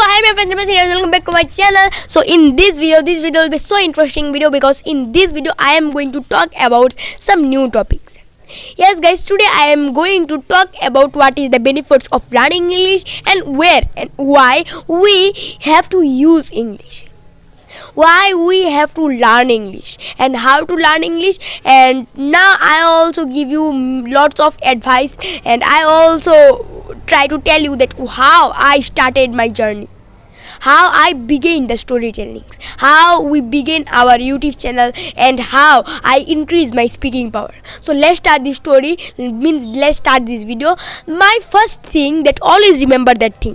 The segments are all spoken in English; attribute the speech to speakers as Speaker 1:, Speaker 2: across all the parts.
Speaker 1: hi my friends, welcome back to my channel. So in this video will be so interesting video because in this video I am going to talk about some new topics. Yes guys, today I am going to talk about what is the benefits of learning English and where and why we have to use English. Why we have to learn English and how to learn English, and now I also give you lots of advice, and I also try to tell you that how I started my journey, how I began the storytellings, how we begin our YouTube channel, and how I increase my speaking power. So let's start this story, let's start this video. My first thing that always remember that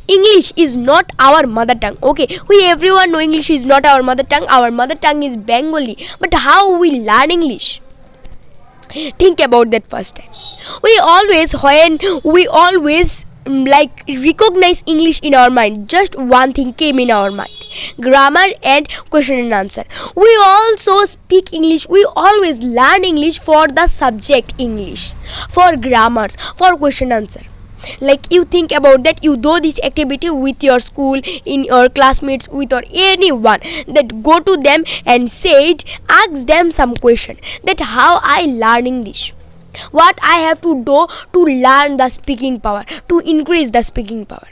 Speaker 1: English is not our mother tongue. Okay, we everyone know English is not our mother tongue. Our mother tongue is Bengali. But how we learn English? Think about that first time. We always recognize English in our mind, just one thing came in our mind: grammar and question and answer. We also speak English, we always learn English for the subject English, for grammars, for question answer. Like you think about that, you do this activity with your school, in your classmates, with or anyone, that go to them and ask them some question, that how I learn English, what I have to do to learn the speaking power, to increase the speaking power.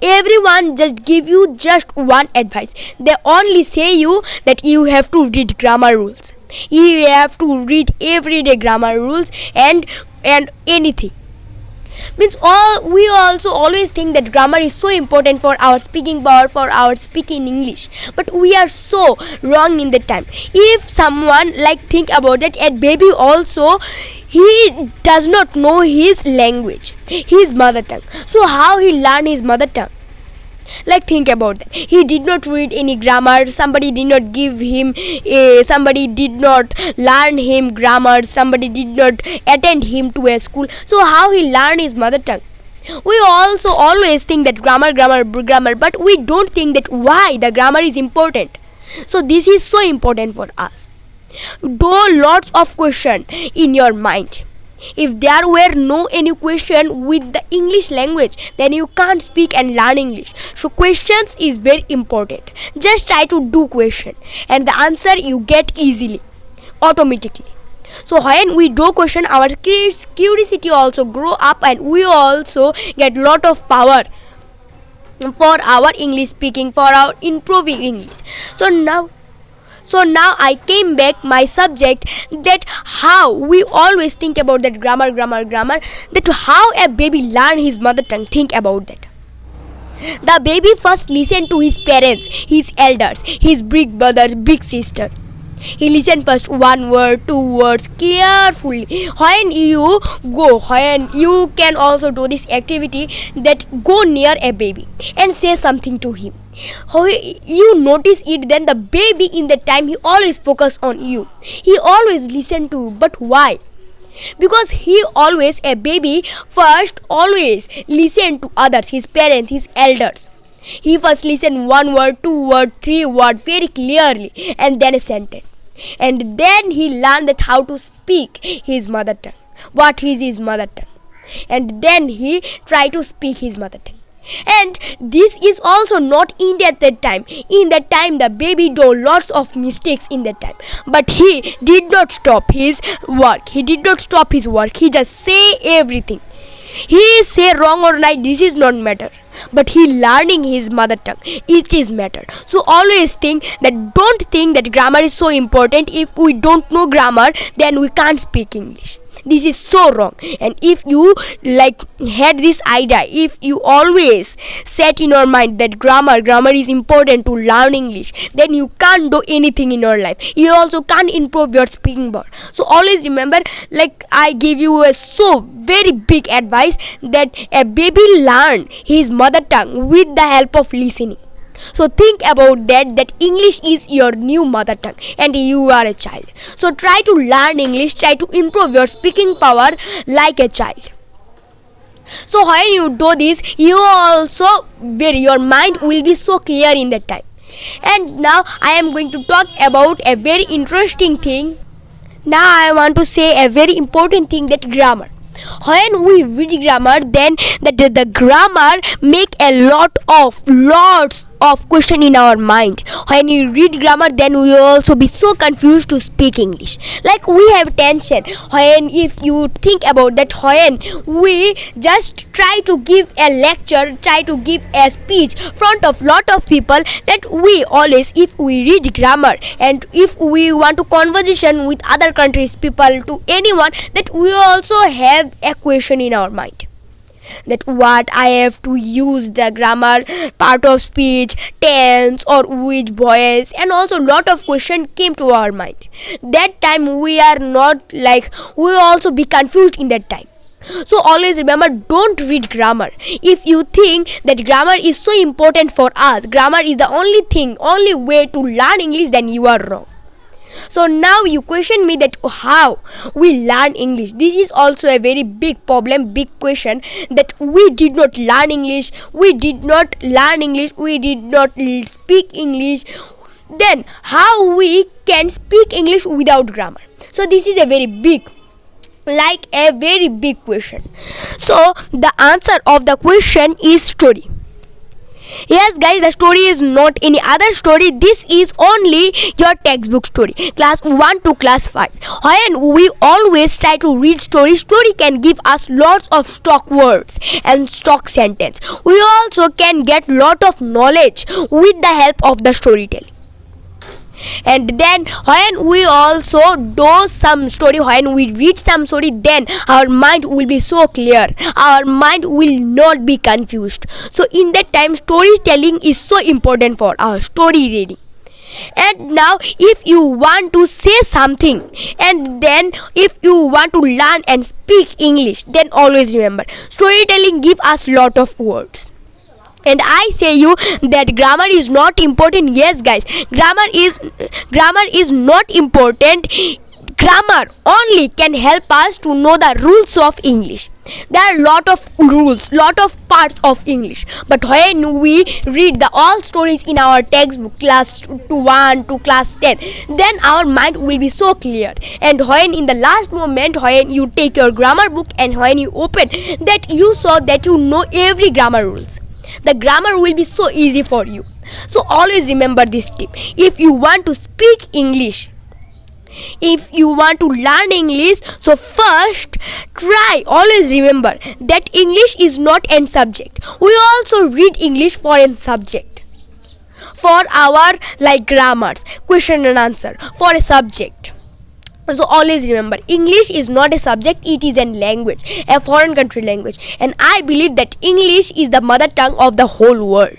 Speaker 1: Everyone just give you just one advice. They only say you that you have to read grammar rules, you have to read everyday grammar rules and anything. Means we also always think that grammar is so important for our speaking power, for our speaking English, but we are so wrong in that time. If someone think about that, a baby also, he does not know his language, his mother tongue. So how he learn his mother tongue? Think about that. He did not read any grammar, somebody did not give him somebody did not learn him grammar, somebody did not attend him to a school. So how he learn his mother tongue? We also always think that grammar, but we don't think that why the grammar is important. So this is so important for us. Do lots of question in your mind. If there were no any question with the English language, then you can't speak and learn English. So questions is very important. Just try to do question, and the answer you get easily, automatically. So when we do question, our curiosity also grow up, and we also get lot of power for our English speaking, for our improving English. So now I came back my subject, that how we always think about that grammar, that how a baby learn his mother tongue. Think about that. The baby first listen to his parents, his elders, his big brothers, big sister. He listen first one word, two words carefully. When you can also do this activity, that go near a baby and say something to him. How you notice it, then the baby in that time, he always focus on you, he always listen to you. But why? Because a baby first always listen to others, his parents, his elders. He first listen one word, two word, three word very clearly, and then a sentence, and then he learn that how to speak his mother tongue, what is his mother tongue, and then he try to speak his mother tongue. And this is also not in at that time. In that time the baby do lots of mistakes in that time, but he did not stop his work, he just say everything. He say wrong or right, this is not matter, but he learning his mother tongue, it is matter. So always don't think that grammar is so important. If we don't know grammar, then we can't speak English. This is so wrong. And if you had this idea, if you always set in your mind that grammar is important to learn English, then you can't do anything in your life. You also can't improve your speaking power. So always remember, I give you a so very big advice, that a baby learn his mother tongue with the help of listening. So think about that English is your new mother tongue and you are a child. So try to learn English, try to improve your speaking power like a child. So when you do this, your mind will be so clear in that time. And now I am going to talk about a very interesting thing. Now I want to say a very important thing, that grammar. When we read grammar, then the grammar make a lots of question in our mind. When you read grammar, then we also be so confused to speak English. Like we have tension when, if you think about that, when we just try to give a lecture, try to give a speech front of lot of people, that we always, if we read grammar and if we want to conversation with other countries people, to anyone, that we also have a question in our mind, that what I have to use the grammar part of speech, tense or which voice, and also lot of question came to our mind. That time we are not like, we also be confused in that time. So always remember, don't read grammar. If you think that grammar is so important for us, grammar is the only way to learn English, then you are wrong. So now you question me that how we learn English. This is also a very big problem, big question, that we did not learn English, we did not speak English. Then how we can speak English without grammar? So this is a very big question. So the answer of the question is story. Yes guys, the story is not any other story. This is only your textbook story, class 1 to class 5. When we always try to read story can give us lots of stock words and stock sentence. We also can get lot of knowledge with the help of the storytelling. And then when we also do some story, when we read some story, then our mind will be so clear, our mind will not be confused. So in that time, storytelling is so important for our story reading. And now if you want to say something, and then if you want to learn and speak English, then always remember, storytelling give us lot of words. And I say you that grammar is not important. Yes guys, grammar is not important. Grammar only can help us to know the rules of English. There are lot of rules, lot of parts of English, but when we read the all stories in our textbook, class 1 to class 10, then our mind will be so clear. And when in the last moment, when you take your grammar book and when you open that, you saw that you know every grammar rules. The grammar will be so easy for you. So always remember this tip. If you want to speak English, if you want to learn English, so first try, always remember that English is not an subject. We also read English for an subject, for our grammars, question and answer, for a subject. So always remember, English is not a subject, it is a language, a foreign country language. And I believe that English is the mother tongue of the whole world.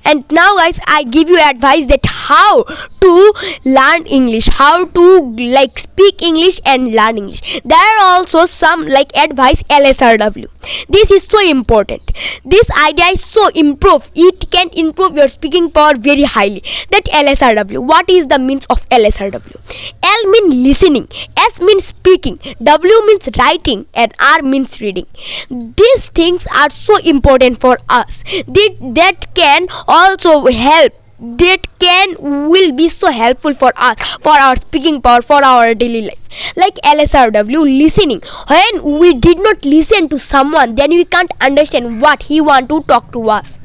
Speaker 1: And now guys, I give you advice that how to learn English, how to speak English and learn English. There are also some advice LSRW. This is so important. This idea is so improve. It can improve your speaking power very highly. That LSRW. What is the means of LSRW? L means listening, S means speaking, W means writing, and R means reading. These things are so important for us. That can also help, will be so helpful for us, for our speaking power, for our daily life. Like LSRW, listening. When we did not listen to someone, then we can't understand what he want to talk to us.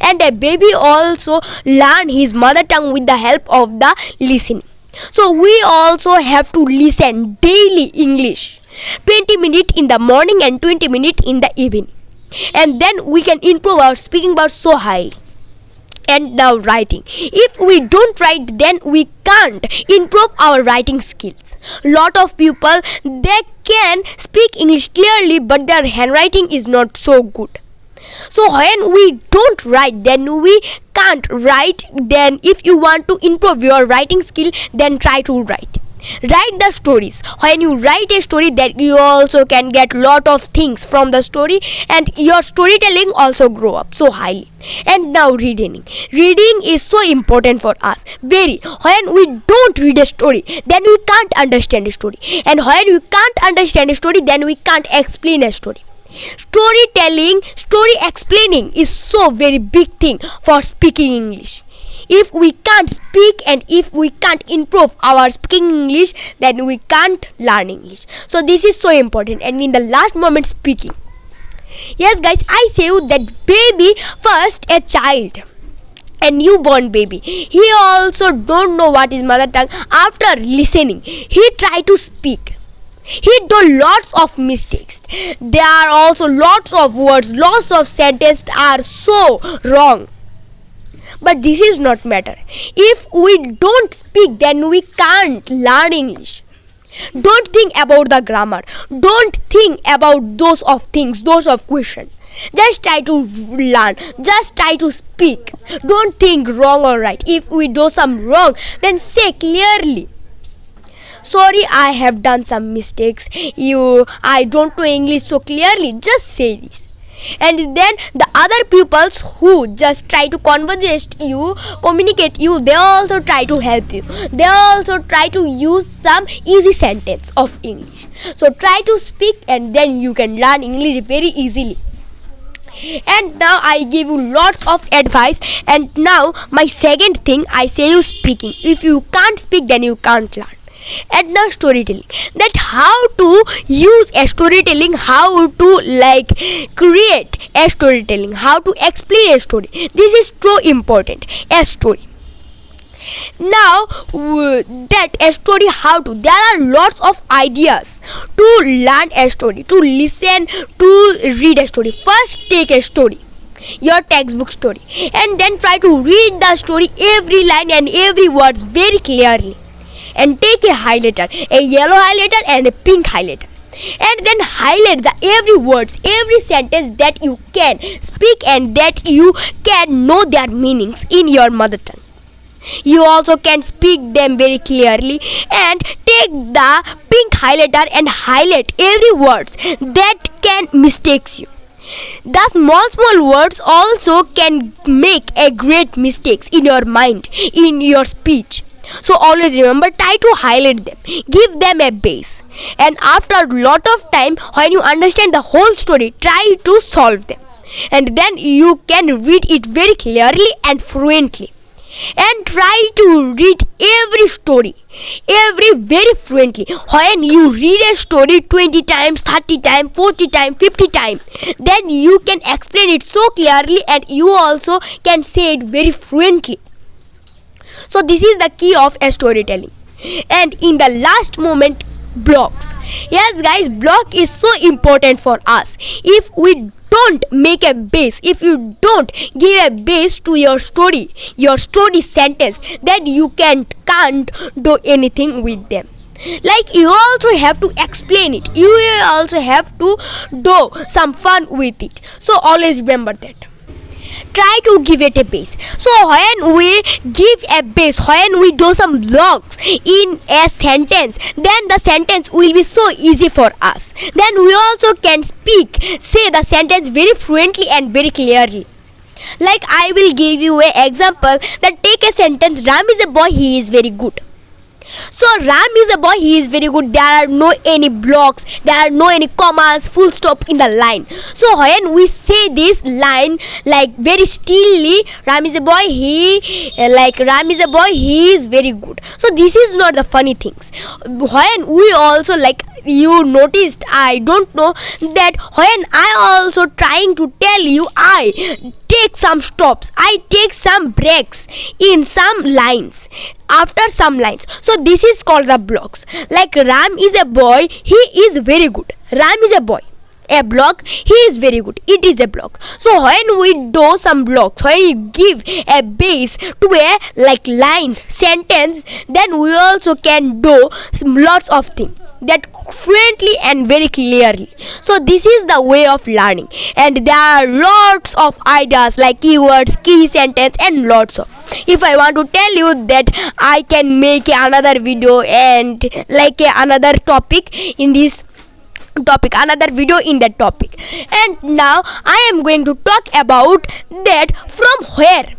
Speaker 1: And a baby also learn his mother tongue with the help of the listening. So we also have to listen daily English, 20 minutes in the morning and 20 minutes in the evening, and then we can improve our speaking power so high. And now writing. If we don't write, then we can't improve our writing skills. Lot of people, they can speak English clearly, but their handwriting is not so good. So when we don't write, then we can't write. Then if you want to improve your writing skill, then try to write. Write the stories. When you write a story, that you also can get lot of things from the story, and your storytelling also grow up so highly. And now reading. Reading is so important for us, very. When we don't read a story, then we can't understand a story, and when we can't understand a story, then we can't explain a story. Storytelling, story explaining is so very big thing for speaking English. If we can't speak and if we can't improve our speaking English, then we can't learn English. So this is so important. And in the last moment, speaking. Yes guys, I say you that baby first, a child, a newborn baby, he also don't know what is mother tongue. After listening, he try to speak. He do lots of mistakes. There are also lots of words, lots of sentences are so wrong. But this is not matter. If we don't speak, then we can't learn English. Don't think about the grammar. Don't think about those of things, those of questions. Just try to learn. Just try to speak. Don't think wrong or right. If we do some wrong, then say clearly. Sorry, I have done some mistakes. I don't know English so clearly. Just say this. And then the other pupils who just try to communicate you, they also try to help you. They also try to use some easy sentence of English. So try to speak and then you can learn English very easily. And now I give you lots of advice. And now my second thing, I say you speaking. If you can't speak, then you can't learn. And now storytelling, that how to use a storytelling, how to create a storytelling, how to explain a story. This is so important. A story. Now that a story, how to, there are lots of ideas to learn a story, to listen, to read a story. First take a story, your textbook story, and then try to read the story, every line and every words very clearly. And take a highlighter, a yellow highlighter and a pink highlighter, and then highlight the every words, every sentence that you can speak and that you can know their meanings in your mother tongue. You also can speak them very clearly. And take the pink highlighter and highlight every words that can mistakes you. The small words also can make a great mistakes in your mind, in your speech. So always remember, try to highlight them, give them a base, and after a lot of time, when you understand the whole story, try to solve them, and then you can read it very clearly and fluently. And try to read every story, very fluently. When you read a story 20 times, 30 times, 40 times, 50 times, then you can explain it so clearly and you also can say it very fluently. So this is the key of a storytelling. And in the last moment, blocks. Yes guys, block is so important for us. If we don't make a base, if you don't give a base to your story sentence, then you can't do anything with them. Like you also have to explain it, you also have to do some fun with it. So always remember that. Try to give it a base. So when we give a base, when we do some blocks in a sentence, then the sentence will be so easy for us. Then we also can say the sentence very fluently and very clearly. Like I will give you an example, that take a sentence, Ram is a boy, he is very good. So Ram is a boy, he is very good. There are no any blocks, there are no any commas, full stop in the line. So when we say this line like very stillly, Ram is a boy, he is very good. So this is not the funny things. When we also you noticed, I don't know, that when I also trying to tell you, I take some stops, I take some breaks in some lines, after some lines. So this is called the blocks. Like Ram is a boy, he is very good. Ram is a boy. A block, he is very good. It is a block. So when we do some blocks, when we give a base to a line, sentence, then we also can do lots of things that fluently and very clearly. So this is the way of learning, and there are lots of ideas like keywords, key sentence, and lots of. If I want to tell you that, I can make another video and another topic in this topic, another video in that topic. And now I am going to talk about that, from where,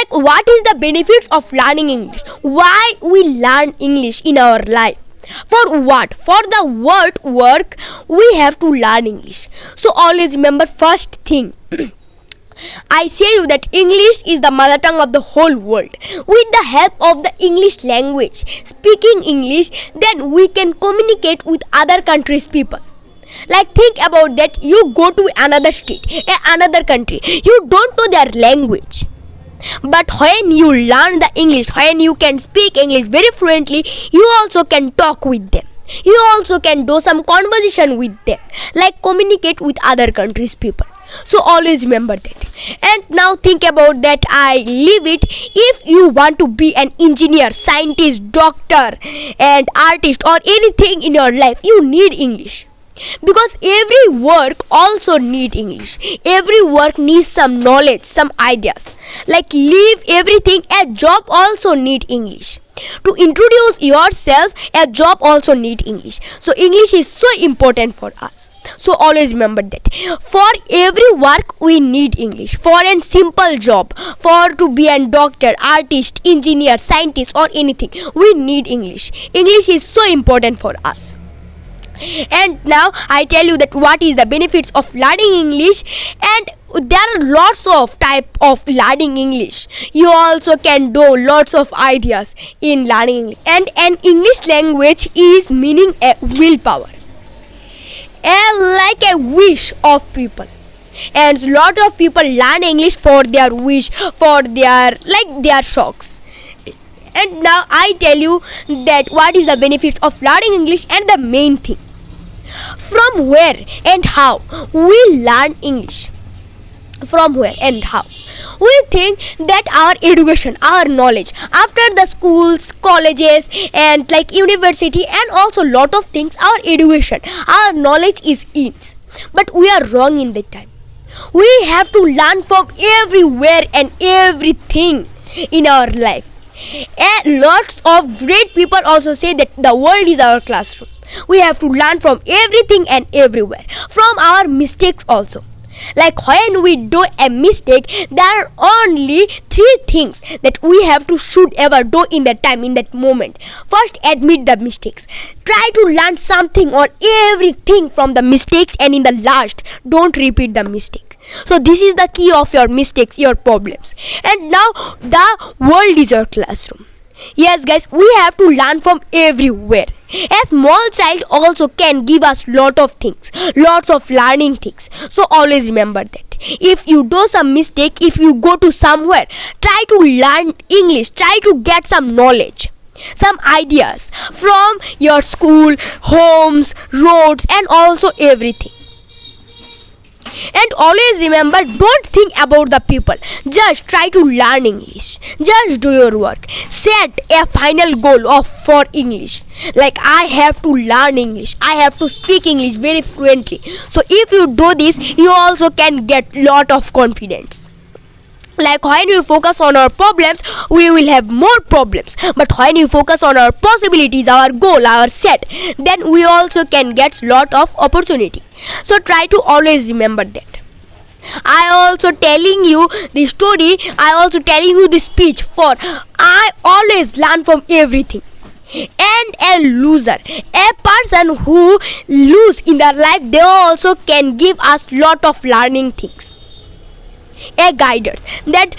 Speaker 1: what is the benefits of learning English, why we learn English in our life. For what? For the work we have to learn English. So always remember, first thing, I say you that English is the mother tongue of the whole world. With the help of the English language, speaking English, then we can communicate with other countries' people. Like, think about that. You go to another state, another country, you don't know their language, but when you learn the English, when you can speak English very fluently, you also can talk with them, you also can do some conversation with them, like communicate with other countries people. So always remember that. And now think about that. I leave it. If you want to be an engineer, scientist, doctor and artist or anything in your life, you need English, because every work also need English. Every work needs some knowledge, some ideas. Like, leave everything, a job also need English. To introduce yourself, a job also need English. So English is so important for us. So always remember that. For every work we need English. For a simple job, for to be a doctor, artist, engineer, scientist or anything, we need English. English is so important for us. And now I tell you that what is the benefits of learning English, and there are lots of type of learning English. You also can do lots of ideas in learning English. And an English language is meaning a willpower, like a wish of people. And lot of people learn English for their wish, for their shocks. And now I tell you that what is the benefits of learning English and the main thing. From where and how we learn English? From where and how? We think that our education, our knowledge, after the schools, colleges and like university and also lot of things, our education, our knowledge is in. But we are wrong in that time. We have to learn from everywhere and everything in our life. And lots of great people also say that the world is our classroom. We have to learn from everything and everywhere, from our mistakes also. Like, when we do a mistake, there are only 3 things that we have to should ever do in that time, in that moment. First, admit the mistakes. Try to learn something or everything from the mistakes, and in the last, don't repeat the mistake. So this is the key of your mistakes, your problems. And now the world is your classroom. Yes guys, we have to learn from everywhere. A small child also can give us lot of things, lots of learning things. So always remember that. If you do some mistake, if you go to somewhere, try to learn English, try to get some knowledge, some ideas from your school, homes, roads and also everything. And always remember, don't think about the people, just try to learn English, just do your work. Set a final goal for English, like I have to learn English, I have to speak English very fluently. So if you do this, you also can get lot of confidence. Like, when we focus on our problems, we will have more problems. But when we focus on our possibilities, our goal, our set, then we also can get lot of opportunity. So try to always remember that. I also telling you the story, I also telling you the speech for I always learn from everything. And a loser, a person who lose in their life, they also can give us lot of learning things. A guiders, that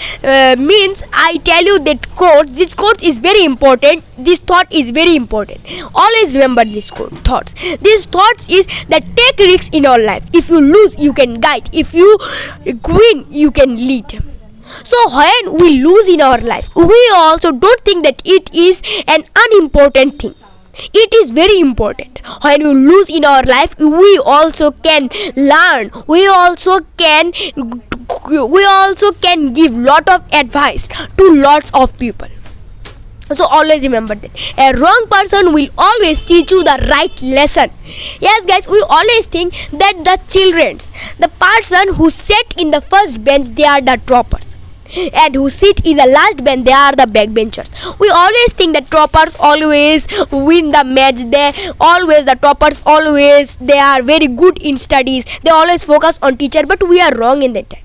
Speaker 1: means I tell you that quote, this quote is very important, this thought is very important. Always remember this quote, thoughts. This thoughts is that take risks in your life. If you lose, you can guide. If you win, you can lead. So when we lose in our life, we also don't think that it is an unimportant thing. It is very important. When we lose in our life, we also can learn, we also can give lot of advice to lots of people. So always remember that a wrong person will always teach you the right lesson. Yes guys, we always think that the childrens, the person who sat in the first bench, they are the toppers, and who sit in the last bench, they are the backbenchers. We always think that toppers always win the match. The toppers always, they are very good in studies, they always focus on teacher, but we are wrong in that time.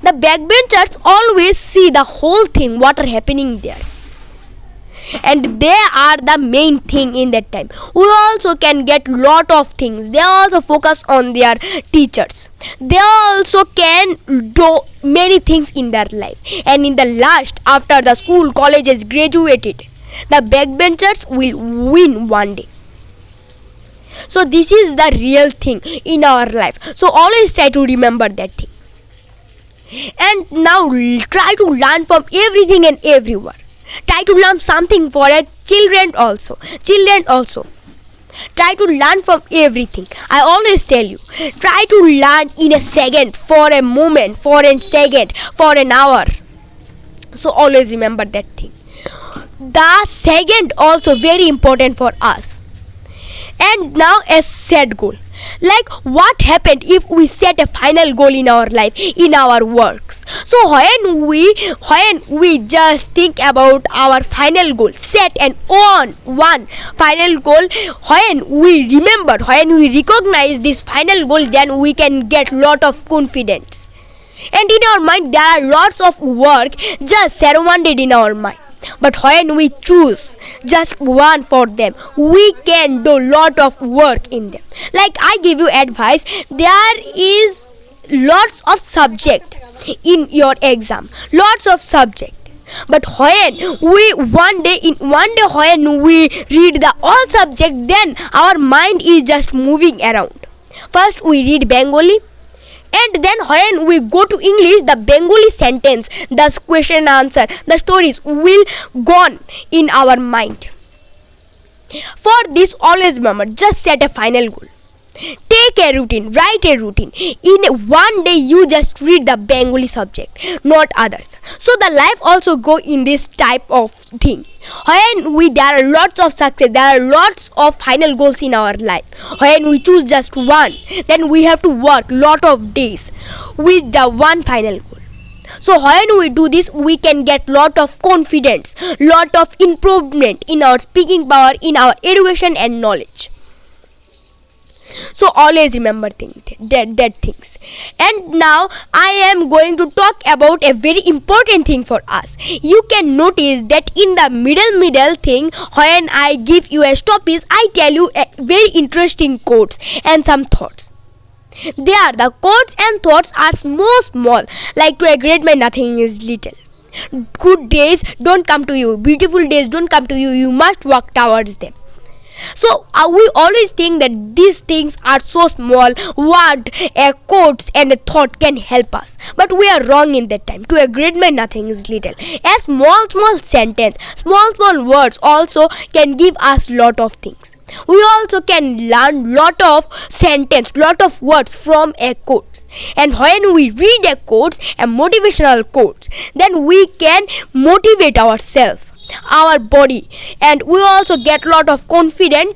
Speaker 1: The backbenchers always see the whole thing, what are happening there. and they are the main thing in that time. We also can get lot of things. They also focus on their teachers. They also can do many things in their life, and in the last, after the school colleges graduated, the backbenchers will win one day. So this is the real thing in our life. So always try to remember that thing. And now try to learn from everything and everyone. Try to learn something for a children also. Try to learn from everything. I always tell you, try to learn in a second, for a moment, for a second, for an hour. So always remember that thing. The second also very important for us. And now a set goal. Like what happened if we set a final goal in our life, in our works. So when we just think about our final goal, set and on one final goal, when we remember, when we recognize this final goal, then we can get lot of confidence. And in our mind there are lots of work just surrounded in our mind. But when we choose just one for them, we can do lot of work in them. Like I give you advice, there is lots of subject in your exam, lots of subject. But when we one day when we read the all subject, then our mind is just moving around. First we read Bengali, and then when we go to English, the Bengali sentence, the question and answer, the stories will gone in our mind. For this, always remember, just set a final goal. Take a routine, write a routine. In one day you just read the Bengali subject, not others. So the life also go in this type of thing. When there are lots of success, there are lots of final goals in our life. When we choose just one, then we have to work lot of days with the one final goal. So when we do this, we can get lot of confidence, lot of improvement in our speaking power, in our education and knowledge. So always remember that things. And now I am going to talk about a very important thing for us. You can notice that in the middle thing, when I give you a stoppage, I tell you a very interesting quotes and some thoughts. There the quotes and thoughts are small, like to a great man nothing is little. Good days don't come to you, beautiful days don't come to you, you must work towards them. So we always think that these things are so small, what a quotes and a thought can help us. But we are wrong in that time. To a great man nothing is little. A small sentence, small words also can give us lot of things. We also can learn lot of sentence, lot of words from a quote. And when we read a quotes, a motivational quotes, then we can motivate ourselves, our body, and we also get lot of confidence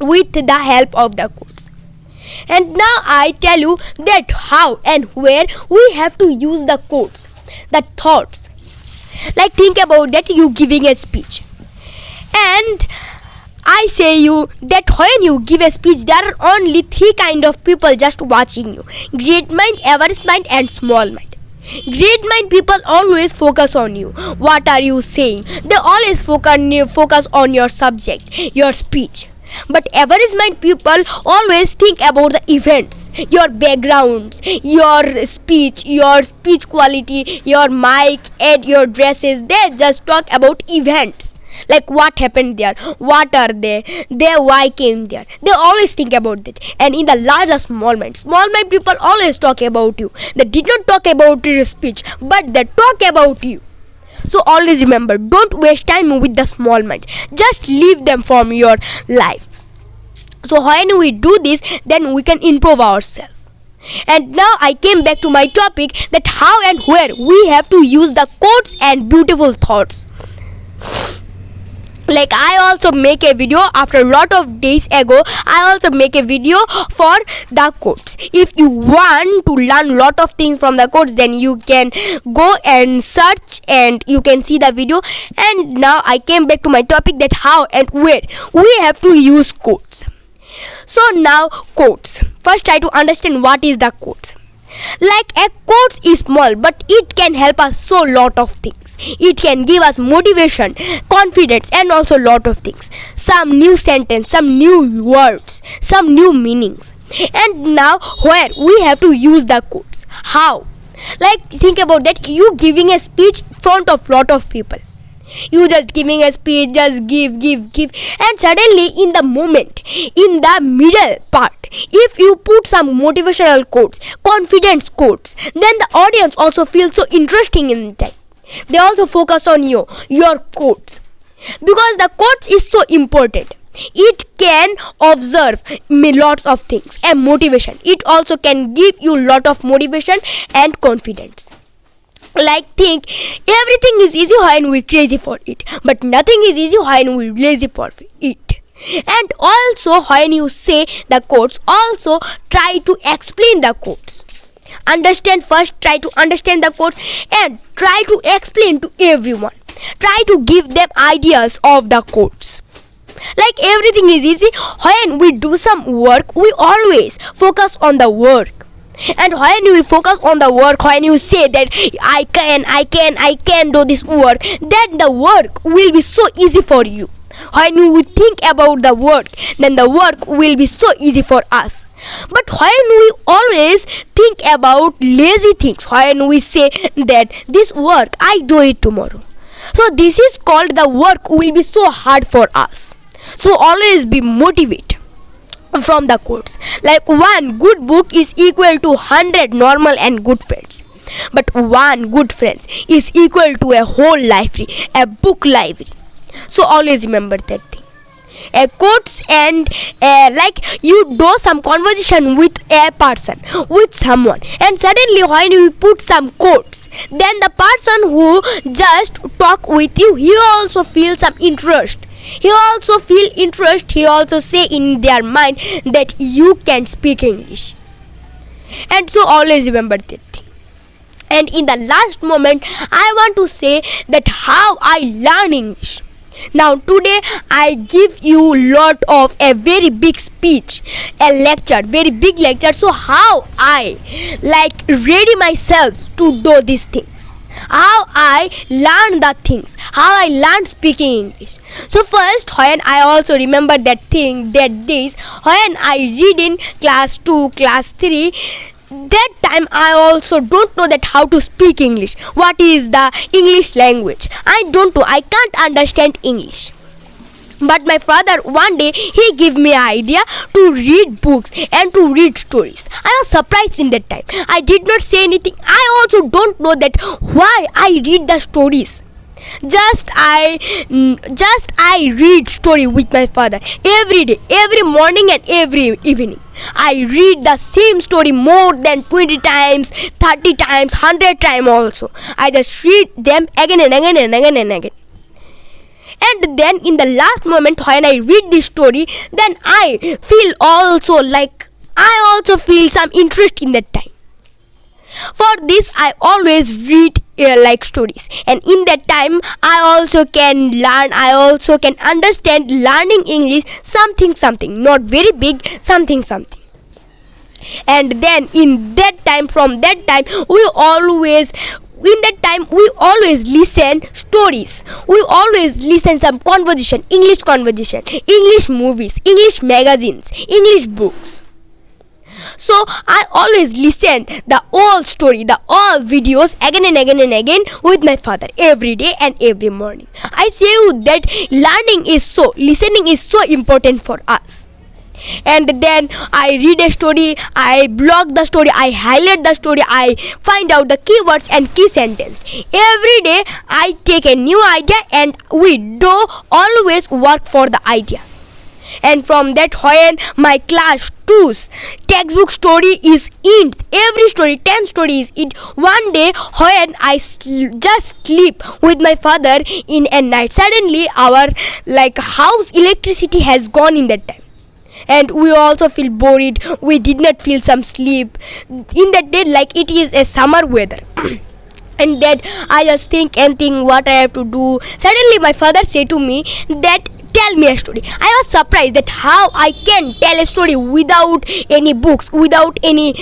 Speaker 1: with the help of the quotes. And now I tell you that how and where we have to use the quotes, the thoughts. Like think about that, you giving a speech, and I say you that when you give a speech, there are only three kind of people just watching you: great mind, average mind and small mind. Great mind people always focus on you. What are you saying? They always focus on your subject, your speech. But average mind people always think about the events, your backgrounds, your speech quality, your mic and your dresses. They just talk about events. Like what happened there, what are they why came there. They always think about that. And in the larger small mind people always talk about you. They did not talk about your speech, but they talk about you. So always remember, don't waste time with the small minds, just leave them from your life. So when we do this, then we can improve ourselves. And now I came back to my topic, that how and where we have to use the quotes and beautiful thoughts. Like I also make a video after a lot of days ago. I also make a video for the quotes. If you want to learn lot of things from the quotes, then you can go and search and you can see the video. And now I came back to my topic, that how and where we have to use quotes. So now quotes. First try to understand what is the quotes. Like a quote is small, but it can help us so lot of things. It can give us motivation, confidence, and also lot of things. Some new sentence, some new words, some new meanings. And now where we have to use the quotes? How? Like think about that. You giving a speech front of lot of people. You just giving a speech, just give, and suddenly in the moment, in the middle part, if you put some motivational quotes, confidence quotes, then the audience also feels so interesting in time. They also focus on your quotes, because the quotes is so important. It can observe me lots of things and motivation. It also can give you lot of motivation and confidence. Like think, everything is easy when we crazy for it, but nothing is easy when we lazy for it. And also when you say the quotes, also try to explain the quotes. Understand first, try to understand the quotes and try to explain to everyone. Try to give them ideas of the quotes. Like everything is easy when we do some work, we always focus on the work. And when you focus on the work, when you say that I can do this work, then the work will be so easy for you. When you think about the work, then the work will be so easy for us. But when we always think about lazy things, when we say that this work I do it tomorrow, so this is called the work will be so hard for us. So always be motivated from the quotes. Like one good book is equal to 100 normal and good friends, but one good friend is equal to a whole library, a book library. So always remember that thing. Quotes and like you do some conversation with a person, with someone, and suddenly when you put some quotes, then the person who just talk with you, he also feels some interest. He also feel interest. He also say in their mind that you can speak English. And so always remember that thing. And in the last moment, I want to say that how I learn English. Now today I give you lot of a very big speech, a lecture, very big lecture. So how I like ready myself to do these things, how I learn the things, how I learn speaking English. So first, when I also remember that thing, that days when I read in class 2, class 3, that time I also don't know that how to speak English. What is the English language? I don't know. I can't understand English. But my father one day he gave me an idea to read books and to read stories. I was surprised in that time. I did not say anything. I also don't know that why I read the stories. Just I read story with my father every day, every morning and every evening. I read the same story more than 20 times, 30 times, 100 times also. I just read them again and again and again and again. And then in the last moment when I read this story, then I feel also like I also feel some interest in that time. For this I always read like stories, and in that time I also can learn, I also can understand learning English something, not very big, something. And then in that time, from that time we always listen stories. We always listen some conversation, English movies, English magazines, English books. So I always listen the all story, the all videos again and again and again with my father every day and every morning. I say you that listening is so important for us. And then I read a story, I blog the story, I highlight the story, I find out the keywords and key sentence. Every day I take a new idea and we do always work for the idea. And from that, when my class 2's textbook story is in, every story, 10 stories in one day, when I just sleep with my father in a night, suddenly our house electricity has gone in that time. And we also feel bored, we did not feel some sleep in that day, like it is a summer weather. And that I just think what I have to do. Suddenly my father said to me that tell me a story. I was surprised that how I can tell a story without any books, without seeing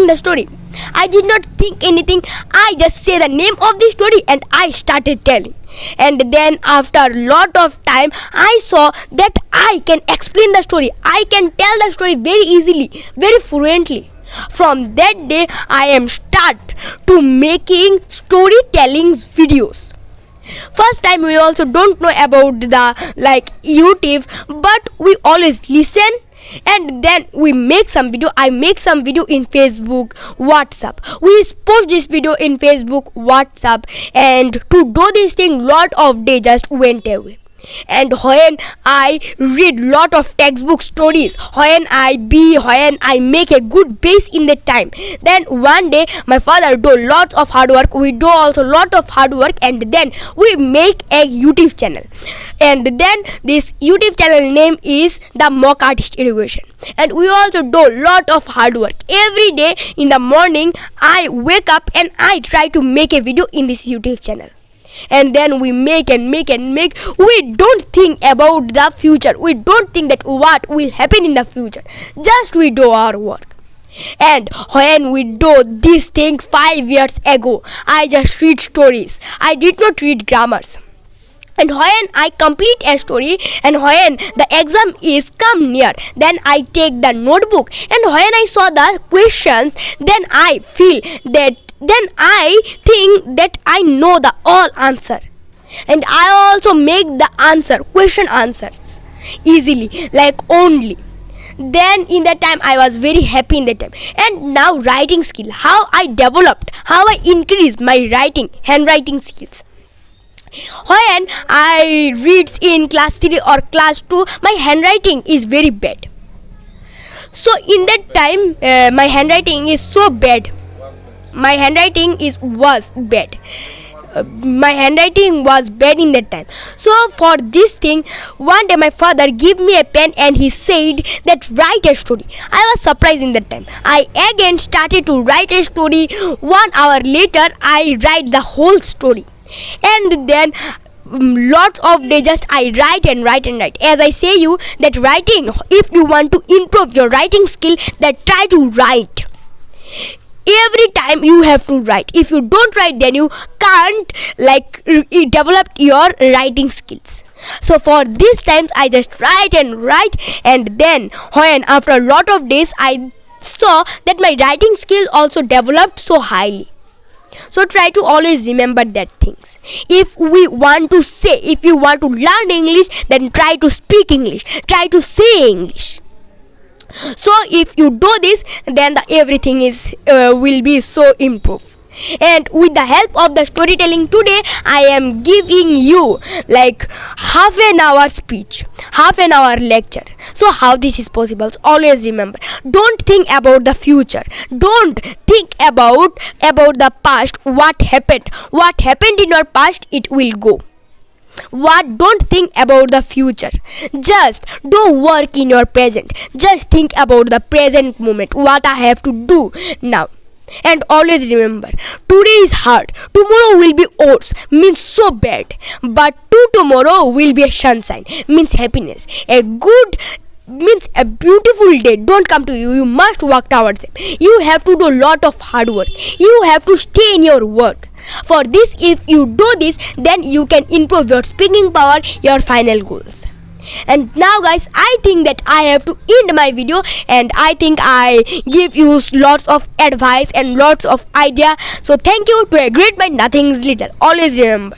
Speaker 1: the story. I did not think anything. I just say the name of the story and I started telling. And then after a lot of time, I saw that I can explain the story. I can tell the story very easily, very fluently. From that day, I am start to making storytelling videos. First time we also don't know about the YouTube, but we always listen and then we make some video. I make some video in Facebook, WhatsApp. We post this video in Facebook, WhatsApp, and to do this thing lot of day just went away. And when I read lot of textbook stories, when I make a good base in the time, then one day my father do lots of hard work, we do also lot of hard work, and then we make a YouTube channel. And then this YouTube channel name is the Mock Artist Education. And we also do lot of hard work. Every day in the morning I wake up and I try to make a video in this YouTube channel. And then we make and make and make. We don't think about the future. We don't think that what will happen in the future. Just we do our work. And when we do this thing 5 years ago, I just read stories. I did not read grammars. And when I complete a story and when the exam is come near, then I take the notebook, and when I saw the questions, then I feel that I think that I know the all answer, and I also make the question answers easily, only. Then in that time I was very happy in that time. And now writing skill, how I developed, how I increased my handwriting skills. When I read in class 3 or class 2, my handwriting is very bad. So in that time my handwriting is so bad. My handwriting was bad. My handwriting was bad in that time. So for this thing, one day my father gave me a pen and he said that write a story. I was surprised in that time. I again started to write a story. 1 hour later, I write the whole story. And then lots of days just I write and write and write. As I say you that writing, if you want to improve your writing skill, that try to write. Every time you have to write. If you don't write, then you can't develop your writing skills. So for these times I just write and write, and then when after a lot of days I saw that my writing skill also developed so highly. So try to always remember that things. If you want to learn English, then try to speak English, try to say English. So if you do this, then everything is will be so improved. And with the help of the storytelling today, I am giving you half an hour speech, half an hour lecture. So how this is possible? So always remember, don't think about the future, don't think about the past. What happened in your past, it will go. Don't think about the future, just do work in your present. Just think about the present moment, what I have to do now. And always remember, today is hard, tomorrow will be worse, means so bad, but tomorrow will be a sunshine, means happiness. A good means a beautiful day don't come to you. You must work towards them. You have to do a lot of hard work. You have to stay in your work. For this, if you do this, then you can improve your speaking power, your final goals. And now guys, I think that I have to end my video, and I think I give you lots of advice and lots of idea. So thank you to a great mind, nothing is little. Always remember.